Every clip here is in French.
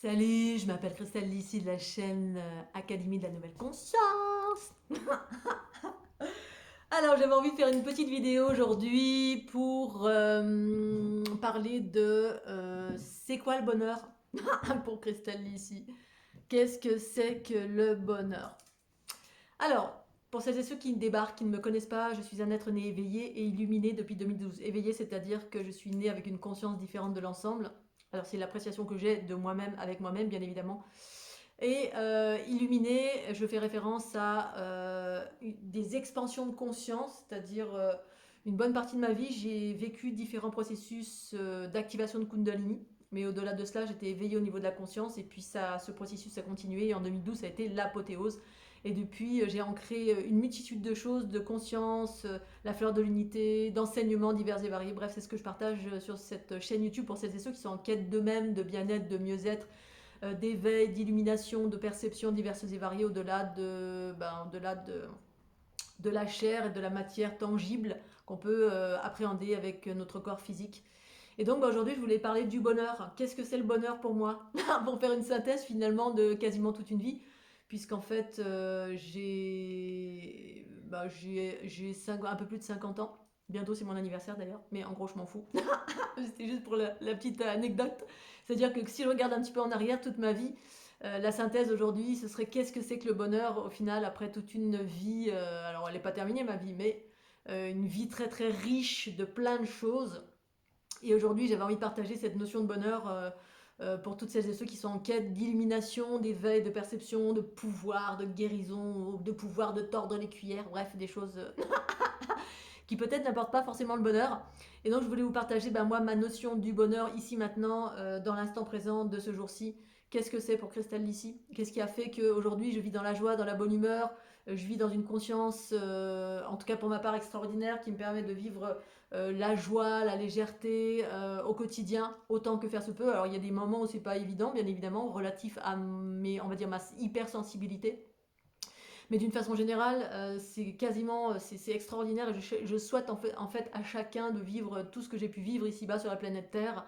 Salut, je m'appelle Christelle Lissy de la chaîne Académie de la Nouvelle Conscience. Alors j'avais envie de faire une petite vidéo aujourd'hui pour parler de c'est quoi le bonheur pour Christelle Lissy. Qu'est-ce que c'est que le bonheur? Alors, pour celles et ceux qui débarquent, qui ne me connaissent pas, je suis un être né éveillé et illuminé depuis 2012. Éveillé, c'est-à-dire que je suis né avec une conscience différente de l'ensemble. Alors c'est l'appréciation que j'ai de moi-même avec moi-même, bien évidemment. Et illuminé, je fais référence à des expansions de conscience, c'est-à-dire une bonne partie de ma vie, j'ai vécu différents processus d'activation de Kundalini. Mais au-delà de cela, j'étais éveillée au niveau de la conscience et puis ce processus a continué et en 2012, ça a été l'apothéose. Et depuis, j'ai ancré une multitude de choses, de conscience, la fleur de l'unité, d'enseignements divers et variés. Bref, c'est ce que je partage sur cette chaîne YouTube pour celles et ceux qui sont en quête d'eux-mêmes, de bien-être, de mieux-être, d'éveil, d'illumination, de perceptions diverses et variées au-delà de la chair et de la matière tangible qu'on peut appréhender avec notre corps physique. Et donc aujourd'hui, je voulais parler du bonheur. Qu'est-ce que c'est le bonheur pour moi? Pour faire une synthèse finalement de quasiment toute une vie, puisqu'en fait, j'ai un peu plus de 50 ans. Bientôt, c'est mon anniversaire d'ailleurs, mais en gros, je m'en fous. C'était juste pour la petite anecdote. C'est-à-dire que si je regarde un petit peu en arrière toute ma vie, la synthèse aujourd'hui, ce serait qu'est-ce que c'est que le bonheur au final après toute une vie. Alors, elle n'est pas terminée ma vie, mais une vie très très riche de plein de choses. Et aujourd'hui, j'avais envie de partager cette notion de bonheur pour toutes celles et ceux qui sont en quête d'illumination, d'éveil, de perception, de pouvoir, de guérison, de pouvoir de tordre les cuillères, bref, des choses qui peut-être n'apportent pas forcément le bonheur. Et donc je voulais vous partager moi ma notion du bonheur ici maintenant, dans l'instant présent de ce jour-ci. Qu'est-ce que c'est pour Christelle Lissy? Qu'est-ce qui a fait qu'aujourd'hui je vis dans la joie, dans la bonne humeur, je vis dans une conscience, en tout cas pour ma part extraordinaire, qui me permet de vivre la joie, la légèreté au quotidien, autant que faire se peut. Alors il y a des moments où c'est pas évident, bien évidemment, relatif à on va dire ma hypersensibilité. Mais d'une façon générale, c'est quasiment, c'est extraordinaire. Et je souhaite en fait à chacun de vivre tout ce que j'ai pu vivre ici-bas sur la planète Terre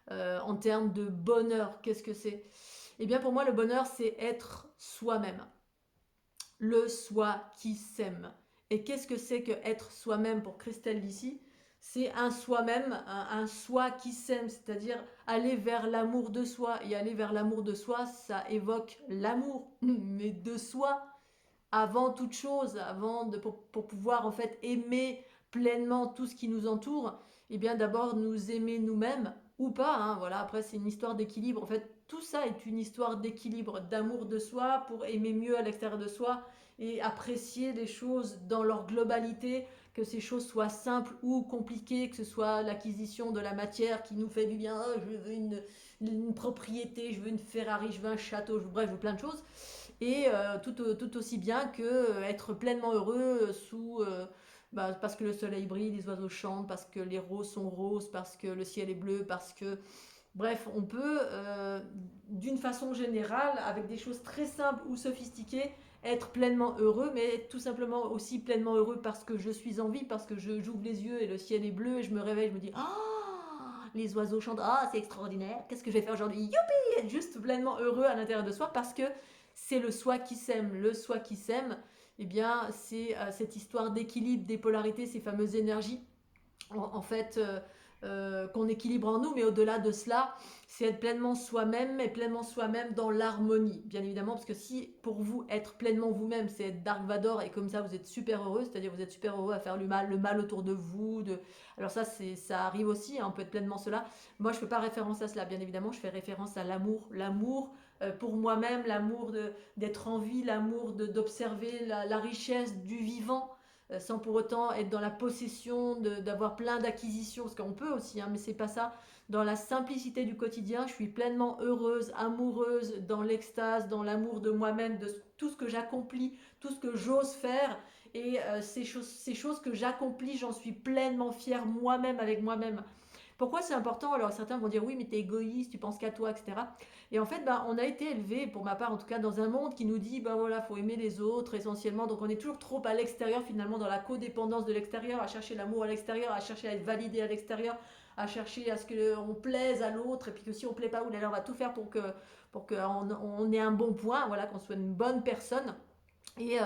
en termes de bonheur. Qu'est-ce que c'est? Eh bien pour moi, le bonheur, c'est être soi-même. Le soi qui s'aime. Et qu'est-ce que c'est que être soi-même pour Christelle d'ici? C'est un soi-même, un soi qui s'aime, c'est-à-dire aller vers l'amour de soi. Et aller vers l'amour de soi, ça évoque l'amour, mais de soi, avant toute chose, pour pouvoir en fait aimer pleinement tout ce qui nous entoure, et bien d'abord nous aimer nous-mêmes ou pas, hein, voilà, après c'est une histoire d'équilibre. En fait, tout ça est une histoire d'équilibre, d'amour de soi pour aimer mieux à l'extérieur de soi et apprécier les choses dans leur globalité, que ces choses soient simples ou compliquées, que ce soit l'acquisition de la matière qui nous fait du bien. Oh, je veux une propriété, je veux une Ferrari, je veux un château, bref, je veux plein de choses, et tout aussi bien que être pleinement heureux parce que le soleil brille, les oiseaux chantent, parce que les roses sont roses, parce que le ciel est bleu, parce que... Bref, on peut, d'une façon générale, avec des choses très simples ou sophistiquées, être pleinement heureux, mais être tout simplement aussi pleinement heureux parce que je suis en vie, parce que j'ouvre les yeux et le ciel est bleu, et je me réveille, je me dis ah, les oiseaux chantent, ah, c'est extraordinaire, qu'est-ce que je vais faire aujourd'hui? Youpi! Être juste pleinement heureux à l'intérieur de soi parce que c'est le soi qui s'aime. Le soi qui s'aime, eh bien, c'est cette histoire d'équilibre, des polarités, ces fameuses énergies, en fait, qu'on équilibre en nous, mais au-delà de cela, c'est être pleinement soi-même et pleinement soi-même dans l'harmonie, bien évidemment, parce que si pour vous, être pleinement vous-même, c'est être Dark Vador et comme ça vous êtes super heureux, c'est-à-dire vous êtes super heureux à faire le mal autour de vous, alors ça arrive aussi, hein, on peut être pleinement cela. Moi, je ne fais pas référence à cela, bien évidemment, je fais référence à l'amour pour moi-même, l'amour d'être en vie, l'amour d'observer la richesse du vivant, sans pour autant être dans la possession d'avoir plein d'acquisitions, parce qu'on peut aussi, hein, mais c'est pas ça. Dans la simplicité du quotidien, je suis pleinement heureuse, amoureuse, dans l'extase, dans l'amour de moi-même, de tout ce que j'accomplis, tout ce que j'ose faire. Et ces choses que j'accomplis, j'en suis pleinement fière moi-même avec moi-même. Pourquoi c'est important? Alors certains vont dire oui, mais t'es égoïste, tu penses qu'à toi, etc. Et en fait, on a été élevé, pour ma part en tout cas, dans un monde qui nous dit, voilà, faut aimer les autres essentiellement. Donc on est toujours trop à l'extérieur finalement, dans la codépendance de l'extérieur, à chercher l'amour à l'extérieur, à chercher à être validé à l'extérieur, à chercher à ce qu'on plaise à l'autre, et puis que si on plaît pas, ou là, on va tout faire pour qu'on ait un bon point, voilà, qu'on soit une bonne personne. Et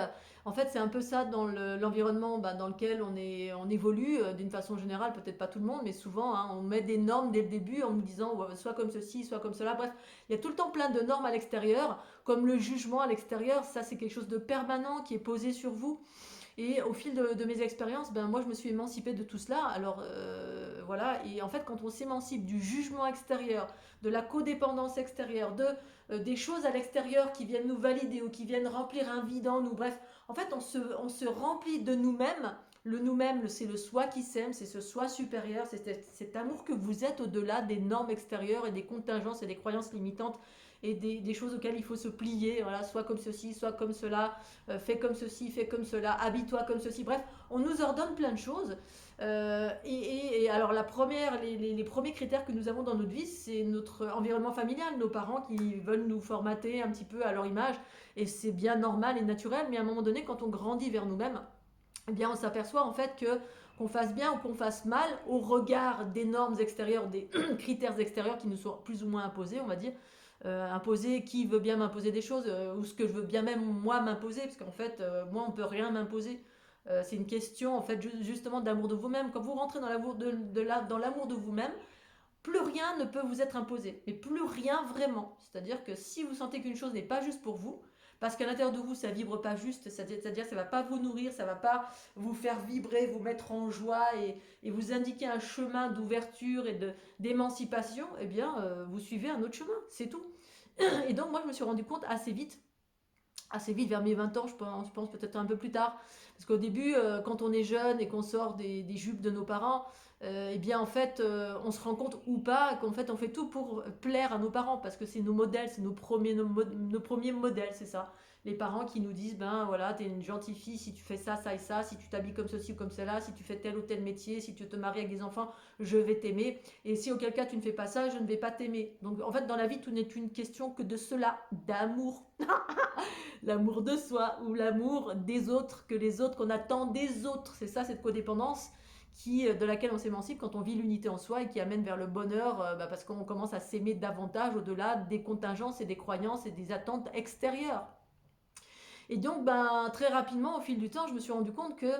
en fait, c'est un peu ça dans l'environnement dans lequel on évolue, d'une façon générale, peut-être pas tout le monde, mais souvent, hein, on met des normes dès le début en nous disant ouais, soit comme ceci, soit comme cela. Bref, il y a tout le temps plein de normes à l'extérieur, comme le jugement à l'extérieur. Ça, c'est quelque chose de permanent qui est posé sur vous. Et au fil de mes expériences, moi je me suis émancipée de tout cela. Alors voilà, et en fait quand on s'émancipe du jugement extérieur, de la codépendance extérieure, des choses à l'extérieur qui viennent nous valider ou qui viennent remplir un vide en nous, bref, en fait on se remplit de nous-mêmes. Le nous-mêmes, c'est le soi qui s'aime, c'est ce soi supérieur, c'est cet amour que vous êtes au-delà des normes extérieures et des contingences et des croyances limitantes et des choses auxquelles il faut se plier, voilà, soit comme ceci, soit comme cela, fais comme ceci, fais comme cela, habille-toi comme ceci, bref, on nous ordonne plein de choses. Et alors les premiers critères que nous avons dans notre vie, c'est notre environnement familial, nos parents qui veulent nous formater un petit peu à leur image, et c'est bien normal et naturel, mais à un moment donné, quand on grandit vers nous-mêmes, eh bien on s'aperçoit en fait que qu'on fasse bien ou qu'on fasse mal, au regard des normes extérieures, des critères extérieurs qui nous sont plus ou moins imposés, on va dire, imposer qui veut bien m'imposer des choses, ou ce que je veux bien même moi m'imposer, parce qu'en fait moi on peut rien m'imposer. C'est une question en fait justement d'amour de vous-même. Quand vous rentrez dans l'amour dans l'amour de vous-même, plus rien ne peut vous être imposé, mais plus rien vraiment. C'est-à-dire que si vous sentez qu'une chose n'est pas juste pour vous, parce qu'à l'intérieur de vous ça vibre pas juste, c'est-à-dire ça va pas vous nourrir, ça va pas vous faire vibrer, vous mettre en joie et vous indiquer un chemin d'ouverture et d'émancipation, eh bien vous suivez un autre chemin, c'est tout. Et donc moi je me suis rendu compte assez vite vers mes 20 ans, je pense peut-être un peu plus tard. Parce qu'au début, quand on est jeune et qu'on sort des jupes de nos parents, eh bien en fait, on se rend compte ou pas qu'en fait on fait tout pour plaire à nos parents, parce que c'est nos modèles, c'est nos premiers modèles, c'est ça. Les parents qui nous disent, ben voilà, t'es une gentille fille si tu fais ça, ça et ça, si tu t'habilles comme ceci ou comme cela, si tu fais tel ou tel métier, si tu te maries avec des enfants, je vais t'aimer. Et si auquel cas tu ne fais pas ça, je ne vais pas t'aimer. Donc en fait, dans la vie, tout n'est une question que de cela, d'amour. L'amour de soi ou l'amour des autres, que les autres, qu'on attend des autres. C'est ça, cette codépendance de laquelle on s'émancipe quand on vit l'unité en soi et qui amène vers le bonheur, parce qu'on commence à s'aimer davantage au-delà des contingences et des croyances et des attentes extérieures. Et donc, très rapidement, au fil du temps, je me suis rendu compte que,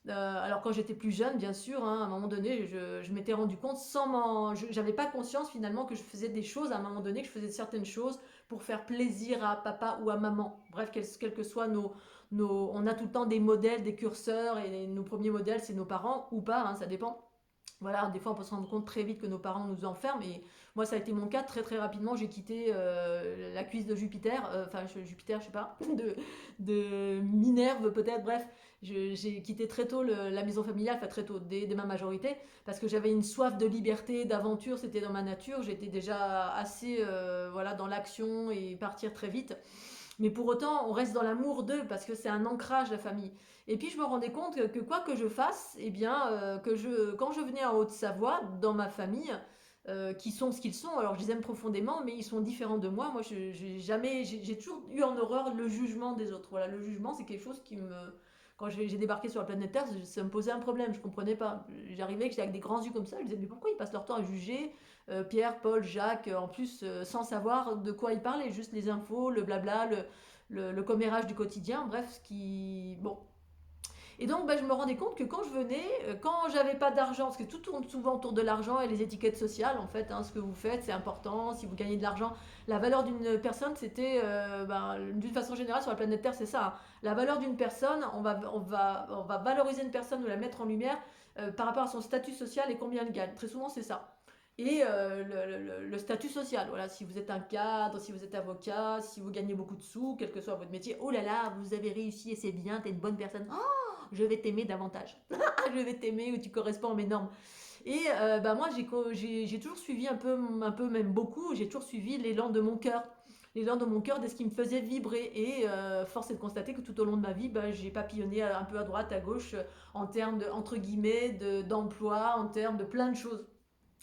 alors quand j'étais plus jeune, bien sûr, hein, à un moment donné, je m'étais rendu compte j'avais pas conscience finalement que je faisais des choses à un moment donné, que je faisais certaines choses pour faire plaisir à papa ou à maman. Bref, quels que soient on a tout le temps des modèles, des curseurs, et nos premiers modèles, c'est nos parents ou pas, hein, ça dépend. Voilà, des fois on peut se rendre compte très vite que nos parents nous enferment, et moi ça a été mon cas très très rapidement. J'ai quitté la cuisse de Jupiter, Jupiter, je sais pas, de Minerve peut-être, bref, j'ai quitté très tôt la maison familiale, enfin très tôt, dès ma majorité, parce que j'avais une soif de liberté, d'aventure, c'était dans ma nature, j'étais déjà assez voilà, dans l'action et partir très vite. Mais pour autant, on reste dans l'amour d'eux, parce que c'est un ancrage, la famille. Et puis je me rendais compte que quoi que je fasse, eh bien, quand je venais en Haute-Savoie, dans ma famille, qui sont ce qu'ils sont, alors je les aime profondément, mais ils sont différents de moi. Moi, j'ai toujours eu en horreur le jugement des autres. Voilà, le jugement, c'est quelque chose qui me... Quand j'ai débarqué sur la planète Terre, ça me posait un problème, je comprenais pas. J'arrivais, que j'étais avec des grands yeux comme ça, je disais, mais pourquoi ils passent leur temps à juger Pierre, Paul, Jacques, en plus, sans savoir de quoi ils parlaient, juste les infos, le blabla, le commérage du quotidien, bref, ce qui... Bon. Et donc, je me rendais compte que quand je venais, quand j'avais pas d'argent, parce que tout tourne souvent autour de l'argent et les étiquettes sociales, en fait, hein, ce que vous faites, c'est important, si vous gagnez de l'argent. La valeur d'une personne, c'était, d'une façon générale, sur la planète Terre, c'est ça, hein. La valeur d'une personne, on va valoriser une personne ou la mettre en lumière par rapport à son statut social et combien elle gagne. Très souvent, c'est ça. Et le statut social, voilà, si vous êtes un cadre, si vous êtes avocat, si vous gagnez beaucoup de sous, quel que soit votre métier, oh là là, vous avez réussi et c'est bien, t'es une bonne personne, oh, je vais t'aimer davantage, je vais t'aimer, ou tu corresponds à mes normes. Et moi, j'ai toujours suivi un peu, même beaucoup, j'ai toujours suivi l'élan de mon cœur. L'élan de mon cœur, de ce qui me faisait vibrer. Et force est de constater que tout au long de ma vie, j'ai papillonné un peu à droite, à gauche, en termes de, entre guillemets, d'emploi, en termes de plein de choses.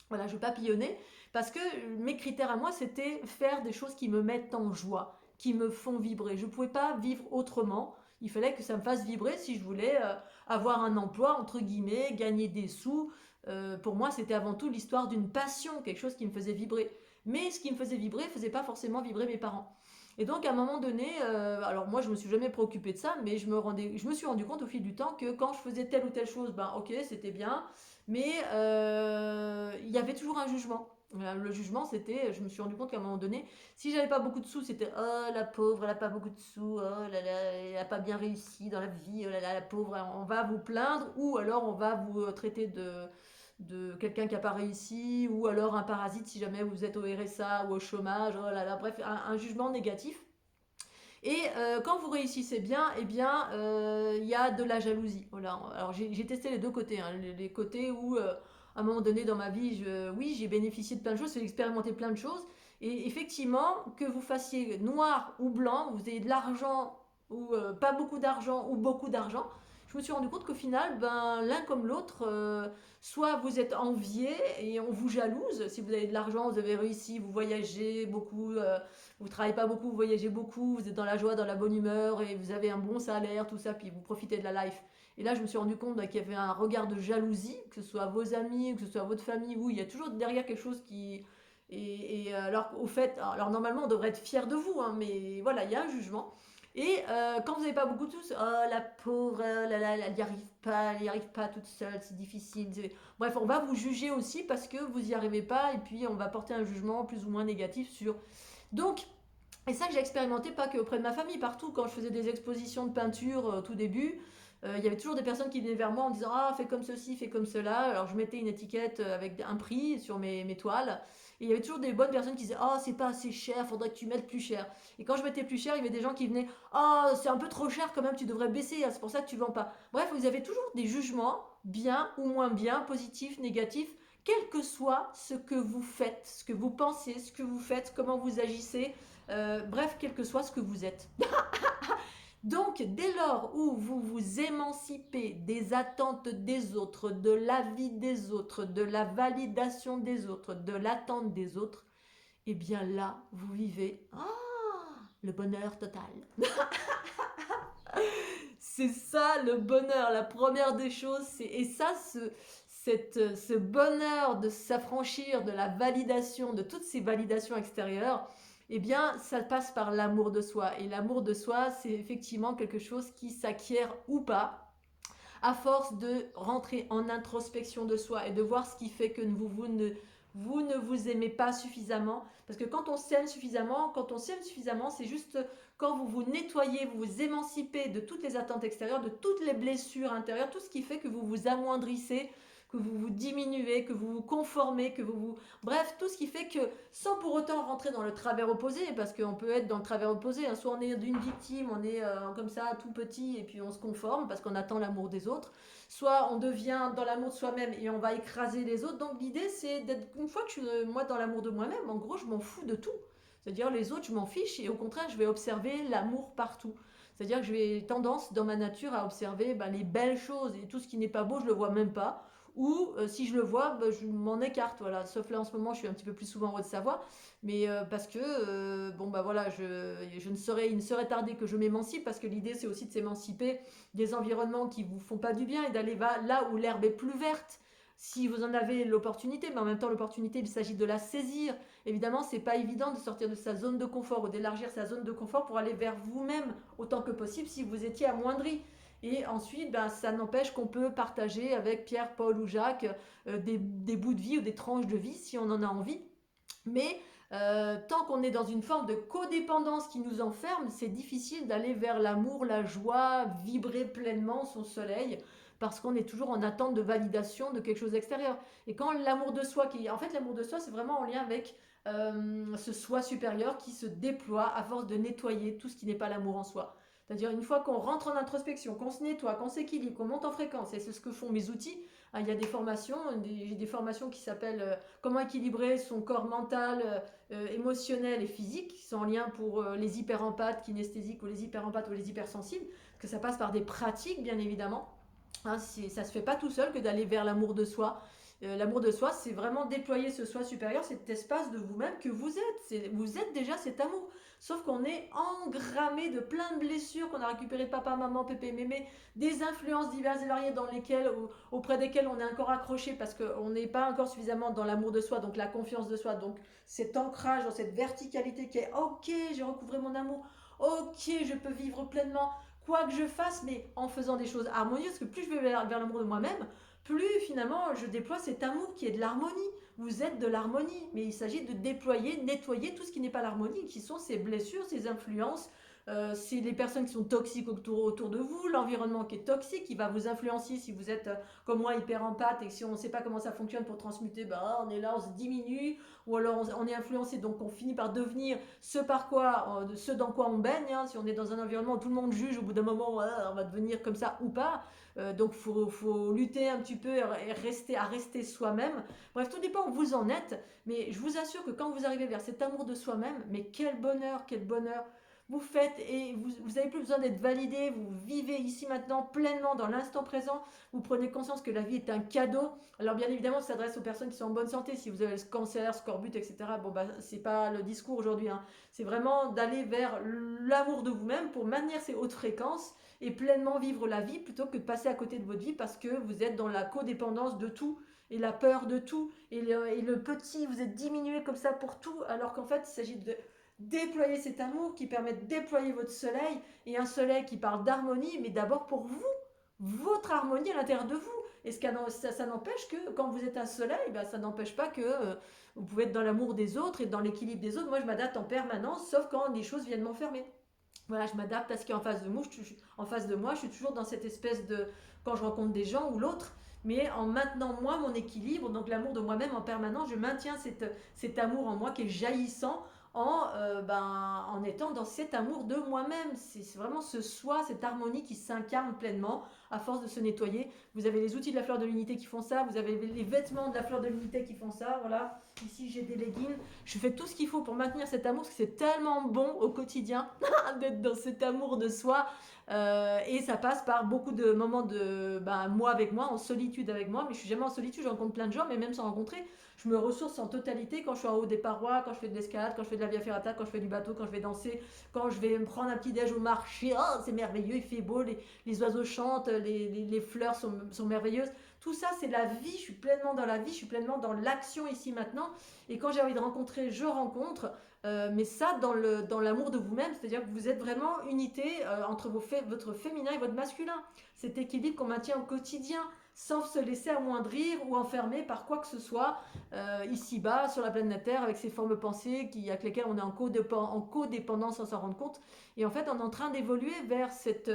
Voilà, je papillonnais, parce que mes critères à moi, c'était faire des choses qui me mettent en joie, qui me font vibrer. Je ne pouvais pas vivre autrement. Il fallait que ça me fasse vibrer si je voulais avoir un emploi, entre guillemets, gagner des sous, Pour moi, c'était avant tout l'histoire d'une passion, quelque chose qui me faisait vibrer. Mais ce qui me faisait vibrer faisait pas forcément vibrer mes parents. Et donc, à un moment donné, alors moi, je me suis jamais préoccupée de ça, mais je me suis rendu compte au fil du temps que quand je faisais telle ou telle chose, ben ok, c'était bien, mais il y avait toujours un jugement. Voilà, le jugement, c'était, je me suis rendu compte qu'à un moment donné, si j'avais pas beaucoup de sous, c'était oh la pauvre, elle a pas beaucoup de sous, oh là là, elle a pas bien réussi dans la vie, oh là là, la pauvre, on va vous plaindre, ou alors on va vous traiter de quelqu'un qui n'a pas réussi, ou alors un parasite si jamais vous êtes au RSA ou au chômage, oh là là, bref, un jugement négatif. Et quand vous réussissez bien, eh bien, il y a de la jalousie. Voilà. Alors j'ai testé les deux côtés, hein. Les côtés où, à un moment donné dans ma vie, oui, j'ai bénéficié de plein de choses, j'ai expérimenté plein de choses. Et effectivement, que vous fassiez noir ou blanc, vous ayez de l'argent ou pas beaucoup d'argent ou beaucoup d'argent, je me suis rendu compte qu'au final, ben, l'un comme l'autre, soit vous êtes envié et on vous jalouse. Si vous avez de l'argent, vous avez réussi, vous voyagez beaucoup, vous travaillez pas beaucoup, vous voyagez beaucoup, vous êtes dans la joie, dans la bonne humeur et vous avez un bon salaire, tout ça, puis vous profitez de la life. Et là, je me suis rendu compte qu'il y avait un regard de jalousie, que ce soit vos amis, que ce soit votre famille, où il y a toujours derrière quelque chose qui. Et alors, au fait, alors normalement, on devrait être fier de vous, hein, mais voilà, il y a un jugement. Et quand vous n'avez pas beaucoup de sous, oh la pauvre, oh là là, elle n'y arrive pas toute seule, c'est difficile. Bref, on va vous juger aussi parce que vous n'y arrivez pas et puis on va porter un jugement plus ou moins négatif sur. Donc, et ça que j'ai expérimenté pas que auprès de ma famille, partout quand je faisais des expositions de peinture au tout début, il y avait toujours des personnes qui venaient vers moi en disant ah fais comme ceci, fais comme cela. Alors je mettais une étiquette avec un prix sur mes toiles. Et il y avait toujours des bonnes personnes qui disaient oh c'est pas assez cher, faudrait que tu mettes plus cher. Et quand je mettais plus cher, il y avait des gens qui venaient oh c'est un peu trop cher quand même, tu devrais baisser, hein, c'est pour ça que tu vends pas. Bref, vous avez toujours des jugements, bien ou moins bien, positifs, négatifs, quel que soit ce que vous faites, ce que vous pensez, ce que vous faites, comment vous agissez, bref, quel que soit ce que vous êtes. Donc, dès lors où vous vous émancipez des attentes des autres, de l'avis des autres, de la validation des autres, de l'attente des autres, eh bien là, vous vivez le bonheur total. C'est ça le bonheur, la première des choses. Et ça, ce bonheur de s'affranchir de la validation, de toutes ces validations extérieures, eh bien, ça passe par l'amour de soi. Et l'amour de soi, c'est effectivement quelque chose qui s'acquiert ou pas, à force de rentrer en introspection de soi et de voir ce qui fait que vous ne vous aimez pas suffisamment. Parce que quand on s'aime suffisamment, c'est juste quand vous vous nettoyez, vous vous émancipez de toutes les attentes extérieures, de toutes les blessures intérieures, tout ce qui fait que vous vous amoindrissez, que vous vous diminuez, que vous vous conformez, que vous vous... Bref, tout ce qui fait que, sans pour autant rentrer dans le travers opposé, parce qu'on peut être dans le travers opposé, hein, soit on est d'une victime, on est comme ça tout petit et puis on se conforme parce qu'on attend l'amour des autres, soit on devient dans l'amour de soi-même et on va écraser les autres. Donc l'idée c'est d'être, une fois que je suis moi dans l'amour de moi-même, en gros je m'en fous de tout. C'est-à-dire les autres je m'en fiche et au contraire je vais observer l'amour partout. C'est-à-dire que j'ai tendance dans ma nature à observer les belles choses et tout ce qui n'est pas beau je le vois même pas. Ou si je le vois, je m'en écarte. Voilà. Sauf là en ce moment je suis un petit peu plus souvent en Haute-Savoie. Mais parce que, voilà, il ne serait tardé que je m'émancipe parce que l'idée c'est aussi de s'émanciper des environnements qui vous font pas du bien et d'aller là où l'herbe est plus verte si vous en avez l'opportunité, mais en même temps l'opportunité il s'agit de la saisir. Évidemment c'est pas évident de sortir de sa zone de confort ou d'élargir sa zone de confort pour aller vers vous-même autant que possible si vous étiez amoindri. Et ensuite, ça n'empêche qu'on peut partager avec Pierre, Paul ou Jacques des bouts de vie ou des tranches de vie si on en a envie. Mais tant qu'on est dans une forme de codépendance qui nous enferme, c'est difficile d'aller vers l'amour, la joie, vibrer pleinement son soleil, parce qu'on est toujours en attente de validation de quelque chose d'extérieur. Et quand l'amour de soi, en fait l'amour de soi c'est vraiment en lien avec ce soi supérieur qui se déploie à force de nettoyer tout ce qui n'est pas l'amour en soi. C'est-à-dire une fois qu'on rentre en introspection, qu'on se nettoie, qu'on s'équilibre, qu'on monte en fréquence, et c'est ce que font mes outils. Il y a des formations, j'ai des formations qui s'appellent comment équilibrer son corps mental, émotionnel et physique, qui sont en lien pour les hyperempathes, kinesthésiques ou les hyperempathes ou les hypersensibles, que ça passe par des pratiques bien évidemment. Ça ne se fait pas tout seul que d'aller vers l'amour de soi. L'amour de soi, c'est vraiment déployer ce soi supérieur, cet espace de vous-même que vous êtes. Vous êtes déjà cet amour. Sauf qu'on est engrammé de plein de blessures qu'on a récupérées de papa, maman, pépé, mémé, des influences diverses et variées dans lesquelles, auprès desquelles on est encore accroché parce qu'on n'est pas encore suffisamment dans l'amour de soi, donc la confiance de soi, donc cet ancrage dans cette verticalité qui est ok, j'ai recouvré mon amour, ok, je peux vivre pleinement, quoi que je fasse, mais en faisant des choses harmonieuses, parce que plus je vais vers l'amour de moi-même, plus finalement je déploie cet amour qui est de l'harmonie. Vous êtes de l'harmonie, mais il s'agit de déployer, nettoyer tout ce qui n'est pas l'harmonie, qui sont ces blessures, ces influences, c'est les personnes qui sont toxiques autour de vous, l'environnement qui est toxique, qui va vous influencer si vous êtes comme moi hyper empathe et si on ne sait pas comment ça fonctionne pour transmuter, on est là, on se diminue, ou alors on est influencé, donc on finit par devenir ce dans quoi on baigne, hein. Si on est dans un environnement où tout le monde juge, au bout d'un moment, on va devenir comme ça ou pas. Donc faut lutter un petit peu et rester soi-même. Bref, tout dépend où vous en êtes, mais je vous assure que quand vous arrivez vers cet amour de soi-même, mais quel bonheur, quel bonheur vous faites, et vous n'avez plus besoin d'être validé, vous vivez ici maintenant pleinement dans l'instant présent, vous prenez conscience que la vie est un cadeau. Alors bien évidemment, ça s'adresse aux personnes qui sont en bonne santé, si vous avez le cancer, scorbut, etc. C'est pas le discours aujourd'hui, hein. C'est vraiment d'aller vers l'amour de vous-même pour maintenir ces hautes fréquences et pleinement vivre la vie plutôt que de passer à côté de votre vie parce que vous êtes dans la codépendance de tout et la peur de tout et le petit, vous êtes diminué comme ça pour tout, alors qu'en fait il s'agit de déployer cet amour qui permet de déployer votre soleil, et un soleil qui parle d'harmonie, mais d'abord pour vous, votre harmonie à l'intérieur de vous. Et ça n'empêche que quand vous êtes un soleil, ça n'empêche pas que vous pouvez être dans l'amour des autres et dans l'équilibre des autres. Moi, je m'adapte en permanence, sauf quand des choses viennent m'enfermer. Voilà, je m'adapte à ce qui est en face de moi. Je suis toujours dans cette espèce de, quand je rencontre des gens ou l'autre, mais en maintenant moi mon équilibre, donc l'amour de moi-même en permanence, je maintiens cet amour en moi qui est jaillissant en étant dans cet amour de moi-même. C'est vraiment ce soi, cette harmonie qui s'incarne pleinement à force de se nettoyer. Vous avez les outils de la fleur de l'unité qui font ça, vous avez les vêtements de la fleur de l'unité qui font ça, voilà. Ici j'ai des leggings, je fais tout ce qu'il faut pour maintenir cet amour, parce que c'est tellement bon au quotidien d'être dans cet amour de soi. Et ça passe par beaucoup de moments de moi avec moi, en solitude avec moi, mais je suis jamais en solitude, je rencontre plein de gens, mais même sans rencontrer, je me ressource en totalité quand je suis en haut des parois, quand je fais de l'escalade, quand je fais de la via ferrata, quand je fais du bateau, quand je vais danser, quand je vais me prendre un petit déj au marché, oh c'est merveilleux, il fait beau, les oiseaux chantent, les fleurs sont merveilleuses. Tout ça, c'est la vie, je suis pleinement dans la vie, je suis pleinement dans l'action ici maintenant. Et quand j'ai envie de rencontrer, je rencontre. Mais ça, dans l'amour de vous-même, c'est-à-dire que vous êtes vraiment unité entre votre féminin et votre masculin. Cet équilibre qu'on maintient au quotidien, sans se laisser amoindrir ou enfermer par quoi que ce soit ici-bas, sur la planète Terre, avec ces formes pensées avec lesquelles on est en codépendance sans s'en rendre compte. Et en fait, on est en train d'évoluer vers cette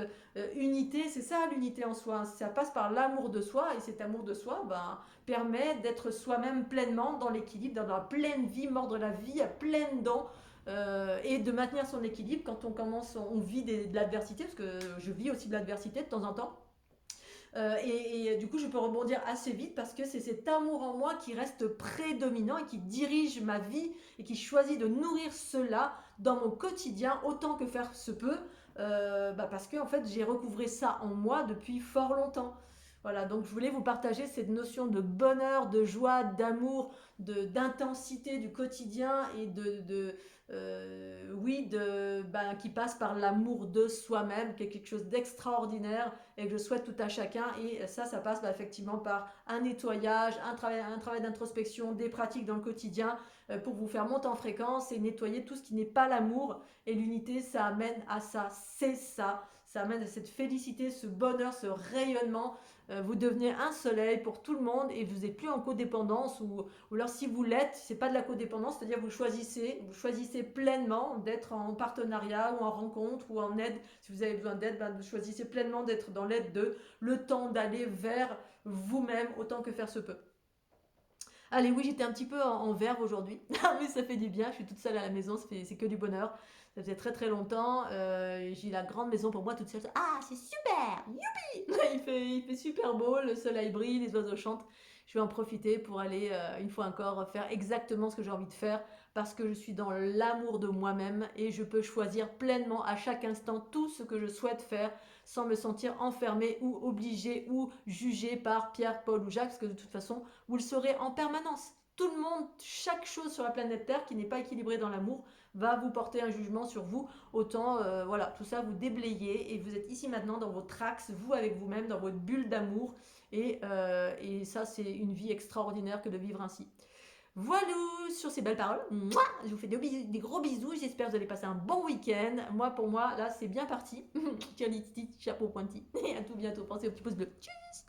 unité, c'est ça l'unité en soi. Ça passe par l'amour de soi, et cet amour de soi permet d'être soi-même pleinement dans l'équilibre, dans la pleine vie, mordre la vie à pleines dents. Et de maintenir son équilibre quand on vit de l'adversité, parce que je vis aussi de l'adversité de temps en temps. Du coup, je peux rebondir assez vite parce que c'est cet amour en moi qui reste prédominant et qui dirige ma vie et qui choisit de nourrir cela dans mon quotidien autant que faire se peut, parce que en fait, j'ai recouvré ça en moi depuis fort longtemps. Voilà, donc je voulais vous partager cette notion de bonheur, de joie, d'amour, d'intensité du quotidien et qui passe par l'amour de soi-même, qui est quelque chose d'extraordinaire et que je souhaite tout à chacun. Et ça passe effectivement par un nettoyage, un travail d'introspection, des pratiques dans le quotidien pour vous faire monter en fréquence et nettoyer tout ce qui n'est pas l'amour. Et l'unité, ça amène à ça, c'est ça. Ça amène à cette félicité, ce bonheur, ce rayonnement. Vous devenez un soleil pour tout le monde et vous n'êtes plus en codépendance ou alors si vous l'êtes, c'est pas de la codépendance, c'est-à-dire vous choisissez pleinement d'être en partenariat ou en rencontre ou en aide. Si vous avez besoin d'aide, vous choisissez pleinement d'être dans l'aide de le temps d'aller vers vous-même autant que faire se peut. Allez, oui, j'étais un petit peu en verve aujourd'hui, mais ça fait du bien, je suis toute seule à la maison, c'est que du bonheur. Ça faisait très très longtemps, j'ai la grande maison pour moi toute seule. Ah, c'est super, youpi. Il fait super beau, le soleil brille, les oiseaux chantent. Je vais en profiter pour aller, une fois encore, faire exactement ce que j'ai envie de faire, parce que je suis dans l'amour de moi-même et je peux choisir pleinement à chaque instant tout ce que je souhaite faire sans me sentir enfermée ou obligée ou jugée par Pierre, Paul ou Jacques, parce que de toute façon, vous le saurez en permanence. Tout le monde, chaque chose sur la planète Terre qui n'est pas équilibrée dans l'amour va vous porter un jugement sur vous. Autant, voilà, tout ça, vous déblayez et vous êtes ici maintenant dans votre axe, vous avec vous-même, dans votre bulle d'amour. Et ça, c'est une vie extraordinaire que de vivre ainsi. Voilà, sur ces belles paroles, mouah, je vous fais des gros bisous, j'espère que vous allez passer un bon week-end. Moi, pour moi, là, c'est bien parti. Tiens, chapeau pointi. Et à tout bientôt, pensez au petit pouce bleu. Tchuss.